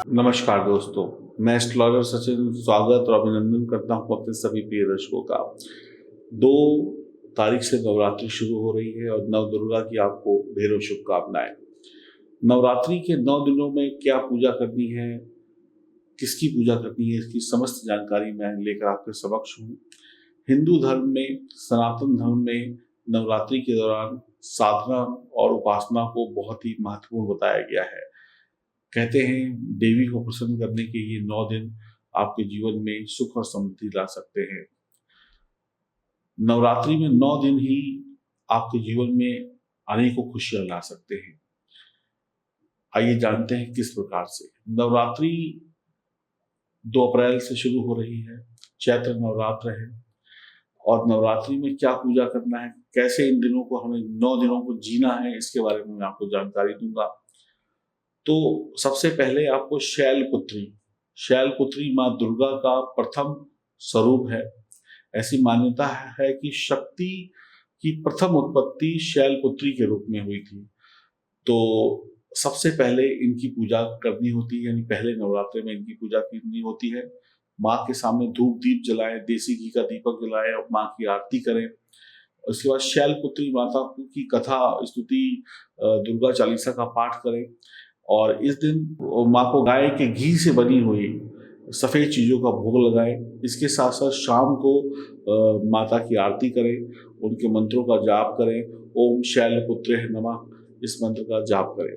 नमस्कार दोस्तों, मैं एस्ट्रोलॉजर सचिन स्वागत और अभिनंदन करता हूँ अपने सभी प्रिय दर्शकों का। 2 तारीख से नवरात्रि शुरू हो रही है और नव दुर्गा की आपको ढेरों शुभकामनाएं। नवरात्रि के 9 दिनों में क्या पूजा करनी है, किसकी पूजा करनी है, इसकी समस्त जानकारी मैं लेकर आपके समक्ष हूँ। हिंदू धर्म में, सनातन धर्म में नवरात्रि के दौरान साधना और उपासना को बहुत ही महत्वपूर्ण बताया गया है। कहते हैं देवी को प्रसन्न करने के ये 9 दिन आपके जीवन में सुख और समृद्धि ला सकते हैं। नवरात्रि में 9 दिन ही आपके जीवन में अनेकों खुशियां ला सकते हैं। आइए जानते हैं किस प्रकार से। नवरात्रि 2 अप्रैल से शुरू हो रही है, चैत्र नवरात्र है और नवरात्रि में क्या पूजा करना है, कैसे इन दिनों को हमें 9 दिनों को जीना है, इसके बारे में मैं आपको जानकारी दूंगा। तो सबसे पहले आपको शैलपुत्री माँ दुर्गा का प्रथम स्वरूप है। ऐसी मान्यता है कि शक्ति की प्रथम उत्पत्ति शैलपुत्री के रूप में हुई थी। तो सबसे पहले इनकी पूजा करनी होती है, यानी पहले नवरात्रि में इनकी पूजा करनी होती है। माँ के सामने धूप दीप जलाएं, देसी घी का दीपक जलाएं और माँ की आरती करें। उसके बाद शैलपुत्री माता की कथा स्तुति दुर्गा चालीसा का पाठ करें और इस दिन माँ को गाय के घी से बनी हुई सफ़ेद चीज़ों का भोग लगाएं। इसके साथ साथ शाम को माता की आरती करें, उनके मंत्रों का जाप करें। ओम शैलपुत्रे नमः, इस मंत्र का जाप करें।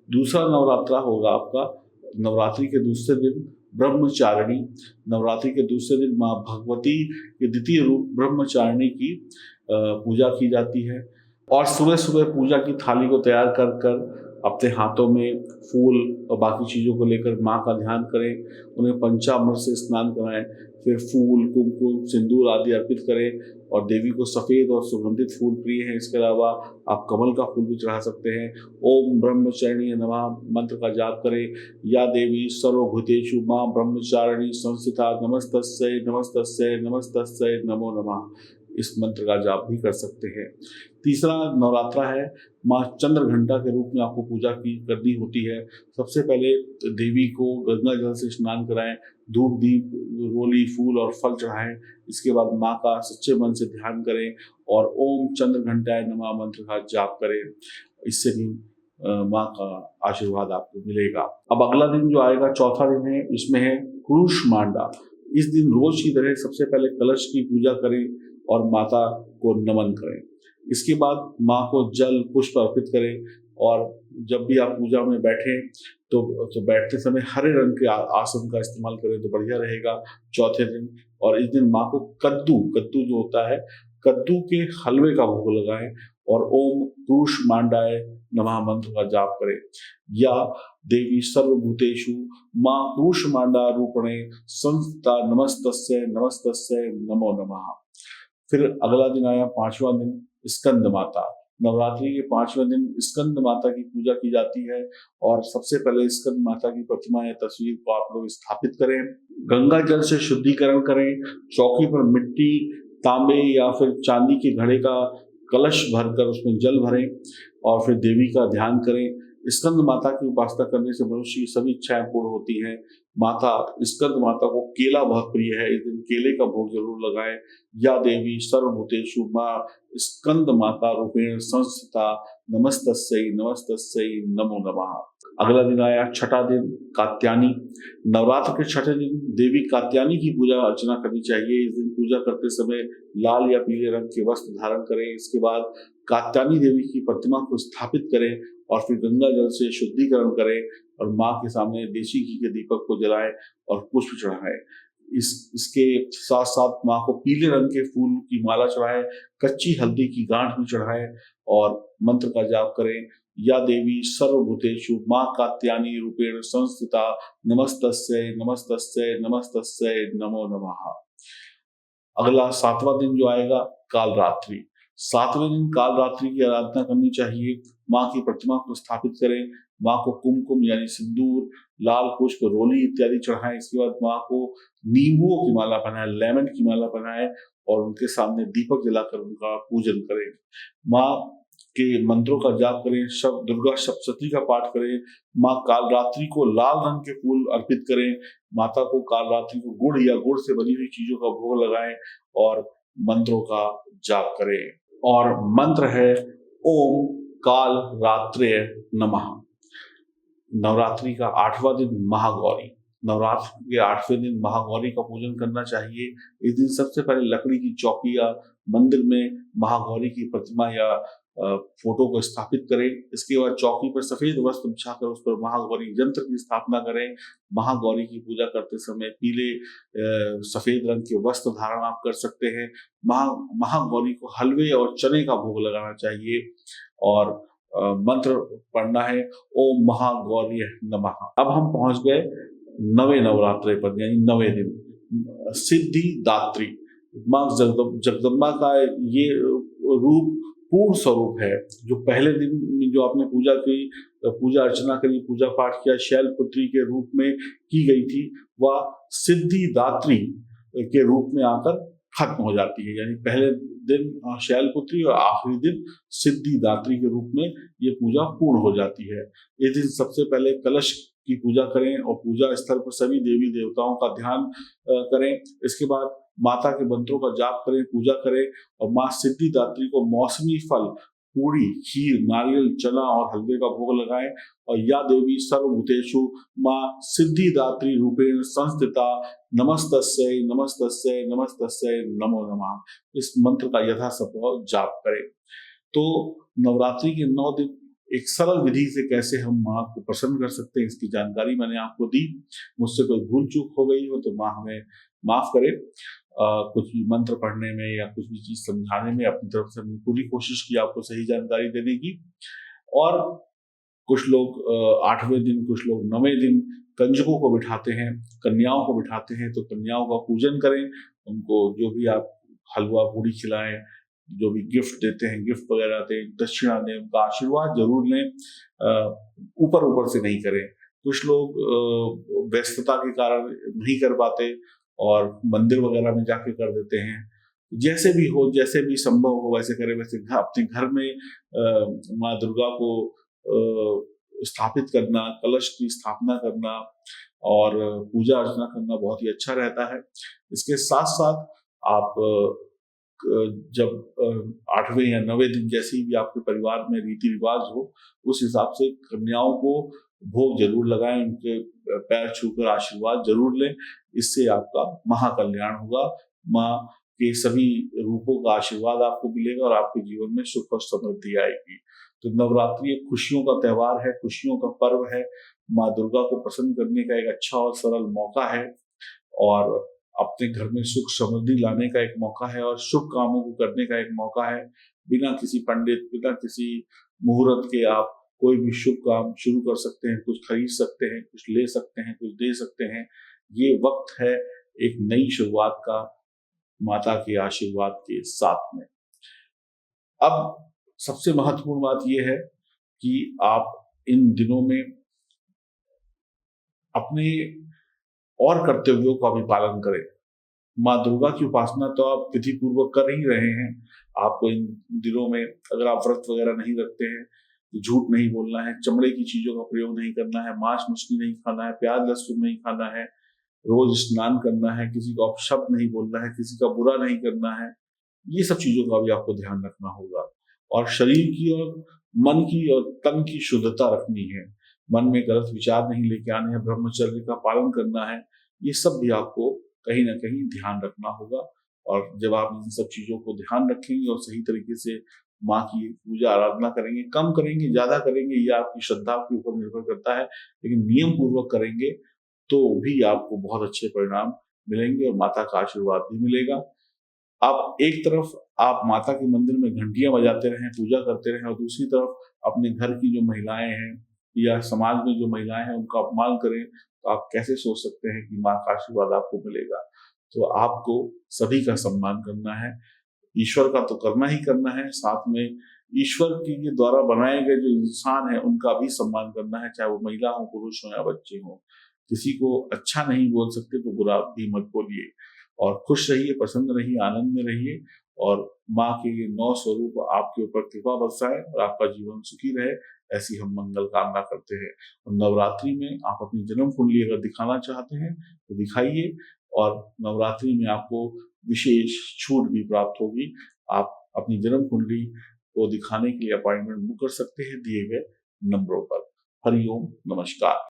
दूसरा नवरात्रा होगा आपका नवरात्रि के दूसरे दिन ब्रह्मचारिणी। नवरात्रि के दूसरे दिन माँ भगवती के द्वितीय रूप ब्रह्मचारिणी की पूजा की जाती है और सुबह सुबह पूजा की थाली को तैयार कर कर अपने हाथों में फूल और बाकी चीज़ों को लेकर माँ का ध्यान करें, उन्हें पंचामृत से स्नान कराएं, फिर फूल कुमकुम सिंदूर आदि अर्पित करें और देवी को सफ़ेद और सुगंधित फूल प्रिय हैं। इसके अलावा आप कमल का फूल भी चढ़ा सकते हैं। ओम ब्रह्मचारिणी नमः मंत्र का जाप करें। या देवी सर्वभूतेषु माँ ब्रह्मचारिणी संस्थिता नमस्तस्यै नमस्तस्यै नमस्तस्यै नमो नमः, इस मंत्र का जाप भी कर सकते हैं। तीसरा नवरात्रा है माँ चंद्रघंटा के रूप में आपको पूजा की करनी होती है। सबसे पहले देवी को गंगा जल से स्नान कराएं, धूप दीप रोली फूल और फल चढ़ाएं। इसके बाद माँ का सच्चे मन से ध्यान करें और ओम चंद्रघंटाय नमः मंत्र का जाप करें। इससे भी माँ का आशीर्वाद आपको मिलेगा। अब अगला दिन जो आएगा, चौथा दिन है, इसमें है क्रूष्मांडा। इस दिन रोज की तरह सबसे पहले कलश की पूजा करें और माता को नमन करें। इसके बाद माँ को जल पुष्प अर्पित करें और जब भी आप पूजा में बैठें तो बैठते समय हरे रंग के आसन का इस्तेमाल करें तो बढ़िया रहेगा चौथे दिन। और इस दिन माँ को कद्दू जो होता है, कद्दू के हलवे का भोग लगाएं और ओम क्रूष्मांडाय नमः मंत्र का जाप करें। या देवी सर्वभूतेषु माँ क्रूष्मांडा रूपणे संस्थिता नमस्तस्यै नमस्तस्यै नमो नमः। फिर अगला दिन आया पांचवा दिन, स्कंद माता। नवरात्रि के 5वें दिन स्कंद माता की पूजा की जाती है और सबसे पहले स्कंद माता की प्रतिमा या तस्वीर को आप लोग स्थापित करें, गंगा जल से शुद्धिकरण करें, चौकी पर मिट्टी, तांबे या फिर चांदी के घड़े का कलश भरकर उसमें जल भरें और फिर देवी का ध्यान करें। स्कंद माता की उपासना करने से मनुष्य की सभी इच्छाएं पूर्ण होती हैं। माता स्कंद माता को केला बहुत प्रिय है, इस दिन केले का भोग जरूर लगाएं। या देवी सर्वभूतेषु माँ स्कंद माता रूपेण संस्थिता नमस्तस्यै नमस्तस्यै नमो नमः। अगला दिन आया छठा दिन, कात्यायनी। नवरात्र के छठे दिन देवी कात्यायनी की पूजा अर्चना करनी चाहिए। इस दिन पूजा करते समय लाल या पीले रंग के वस्त्र धारण करें। इसके बाद कात्यायनी देवी की प्रतिमा को स्थापित करें और फिर गंगा जल से शुद्धिकरण करें और माँ के सामने देसी घी के दीपक को जलाएं और पुष्प चढ़ाएं। इसके साथ साथ माँ को पीले रंग के फूल की माला चढ़ाएं, कच्ची हल्दी की गांठ भी चढ़ाएं और मंत्र का जाप करें। या देवी सर्वभूतेषु माँ कात्यायनी रूपेण संस्थिता नमस्तस्यै नमस्तस्यै नमस्तस्यै नमो नमः। अगला 7वां दिन जो आएगा, कालरात्रि। 7वें दिन कालरात्रि की आराधना करनी चाहिए। माँ की प्रतिमा को स्थापित करें, माँ को कुमकुम यानी सिंदूर, लाल पुष्प, रोली इत्यादि चढ़ाएं। इसके बाद माँ को नींबुओं की माला पहनाएं, लेमन की माला पहनाएं और उनके सामने दीपक जलाकर उनका पूजन करें। माँ के मंत्रों का जाप करें, दुर्गा सप्तशती का पाठ करें, माँ कालरात्रि को लाल रंग के फूल अर्पित करें, माता को कालरात्रि को गुड़ या गुड़ से बनी हुई चीजों का भोग लगाएं और मंत्रों का जाप करें। और मंत्र है ओम काल रात्रे नमः। नवरात्रि का 8वां दिन महागौरी। नवरात्र के 8वें दिन महागौरी का पूजन करना चाहिए। इस दिन सबसे पहले लकड़ी की चौकी या मंदिर में महागौरी की प्रतिमा या फोटो को स्थापित करें। इसके बाद चौकी पर सफेद वस्त्र बिछाकर उस पर महागौरी यंत्र की स्थापना करें। महागौरी की पूजा करते समय पीले सफेद रंग के वस्त्र धारण आप कर सकते हैं। महागौरी को हलवे और चने का भोग लगाना चाहिए और मंत्र पढ़ना है ओम महागौरी नमः। अब हम पहुंच गए नवे नवरात्रे पर, यानी 9वें दिन सिद्धिदात्री। मां जगदम्बा का ये रूप पूर्ण स्वरूप है। जो पहले दिन जो आपने पूजा की, पूजा अर्चना करी, पूजा पाठ किया, शैलपुत्री के रूप में की गई थी, वह सिद्धिदात्री के रूप में आकर खत्म हो जाती है। यानी पहले दिन शैलपुत्री और आखिरी दिन सिद्धिदात्री के रूप में ये पूजा पूर्ण हो जाती है। इस दिन सबसे पहले कलश की पूजा करें और पूजा स्थल पर सभी देवी देवताओं का ध्यान करें। इसके बाद माता के मंत्रों का जाप करें, पूजा करें और माँ सिद्धिदात्री को मौसमी फल, पूरी, खीर, नारियल, चना और हलवे का भोग लगाएं। और या देवी सर्वभूतेषु माँ सिद्धिदात्री रूपेण संस्थिता नमस्तस्यै नमस्तस्यै नमस्तस्यै नमो नमः। इस मंत्र का यथासंभव जाप करें। तो नवरात्रि के 9 दिन एक सरल विधि से कैसे हम माँ को प्रसन्न कर सकते हैं, इसकी जानकारी मैंने आपको दी। मुझसे कोई भूल चूक हो गई हो तो माँ हमें माफ करे। कुछ भी मंत्र पढ़ने में या कुछ भी चीज समझाने में अपनी तरफ से हमने पूरी कोशिश की आपको सही जानकारी देने की। और कुछ लोग 8वें दिन, कुछ लोग 9वें दिन कंजकों को बिठाते हैं, कन्याओं को बिठाते हैं। तो कन्याओं का पूजन करें, उनको जो भी आप हलवा पूरी खिलाएं, जो भी गिफ्ट देते हैं, गिफ्ट वगैरह दें, दक्षिणा दें, उनका आशीर्वाद जरूर लें। ऊपर ऊपर से नहीं करें। कुछ लोग व्यस्तता के कारण नहीं कर पाते और मंदिर वगैरह में जाके कर देते हैं। जैसे भी हो, जैसे भी संभव हो वैसे करें। वैसे अपने घर में माँ दुर्गा को स्थापित करना, कलश की स्थापना करना और पूजा अर्चना करना बहुत ही अच्छा रहता है। इसके साथ साथ आप जब 8वें या 9वें दिन जैसे भी आपके परिवार में रीति रिवाज हो, उस हिसाब से कन्याओं को भोग जरूर लगाएं, उनके पैर छूकर आशीर्वाद जरूर लें। इससे आपका महाकल्याण होगा। माँ के सभी रूपों का आशीर्वाद आपको मिलेगा और आपके जीवन में सुख और समृद्धि आएगी। तो नवरात्रि एक खुशियों का त्योहार है, खुशियों का पर्व है। माँ दुर्गा को प्रसन्न करने का एक अच्छा और सरल मौका है और अपने घर में सुख समृद्धि लाने का एक मौका है और शुभ कामों को करने का एक मौका है। बिना किसी पंडित, बिना किसी मुहूर्त के आप कोई भी शुभ काम शुरू कर सकते हैं, कुछ खरीद सकते हैं, कुछ ले सकते हैं, कुछ दे सकते हैं। ये वक्त है एक नई शुरुआत का, माता के आशीर्वाद के साथ में। अब सबसे महत्वपूर्ण बात यह है कि आप इन दिनों में अपने और कर्तव्यों का भी पालन करें। माँ दुर्गा की उपासना तो आप विधि पूर्वक कर ही रहे हैं। आपको इन दिनों में अगर आप व्रत वगैरह नहीं रखते हैं, झूठ नहीं बोलना है, चमड़े की चीजों का प्रयोग नहीं करना है, मांस मछली नहीं खाना है, प्याज लहसुन नहीं खाना है, रोज स्नान करना है, किसी को अपशब्द नहीं बोलना है, किसी का बुरा नहीं करना है। ये सब चीजों का भी आपको ध्यान रखना होगा। और शरीर की और मन की और तन की शुद्धता रखनी है। मन में गलत विचार नहीं लेके आने हैं, ब्रह्मचर्य का पालन करना है। ये सब भी आपको कहीं ना कहीं ध्यान रखना होगा। और जब आप इन सब चीजों को ध्यान रखेंगे और सही तरीके से माँ की पूजा आराधना करेंगे, कम करेंगे ज्यादा करेंगे, ये आपकी श्रद्धा के ऊपर निर्भर करता है, लेकिन नियम पूर्वक करेंगे तो भी आपको बहुत अच्छे परिणाम मिलेंगे और माता का आशीर्वाद भी मिलेगा। आप एक तरफ आप माता के मंदिर में घंटियां बजाते रहें, पूजा करते रहें, और दूसरी तरफ अपने घर की जो महिलाएं हैं या समाज में जो महिलाएं हैं उनका अपमान करें, तो आप कैसे सोच सकते हैं कि माँ का आशीर्वाद आपको मिलेगा। तो आपको सभी का सम्मान करना है, ईश्वर का तो करना ही करना है, साथ में ईश्वर के द्वारा बनाए गए जो इंसान है उनका भी सम्मान करना है, चाहे वो महिला हो, पुरुष हो या बच्चे हो। किसी को अच्छा नहीं बोल सकते तो बुरा भी मत बोलिए। और खुश रहिए, प्रसन्न रहिए, आनंद में रहिए और माँ के ये 9 स्वरूप आपके ऊपर कृपा बरसाएं और आपका जीवन सुखी रहे, ऐसी हम मंगल कामना करते हैं। और नवरात्रि में आप अपनी जन्म कुंडली अगर दिखाना चाहते हैं तो दिखाइए, और नवरात्रि में आपको विशेष छूट भी प्राप्त होगी। आप अपनी जन्म कुंडली को दिखाने के लिए अपॉइंटमेंट बुक कर सकते हैं दिए गए नंबरों पर। हरिओम, नमस्कार।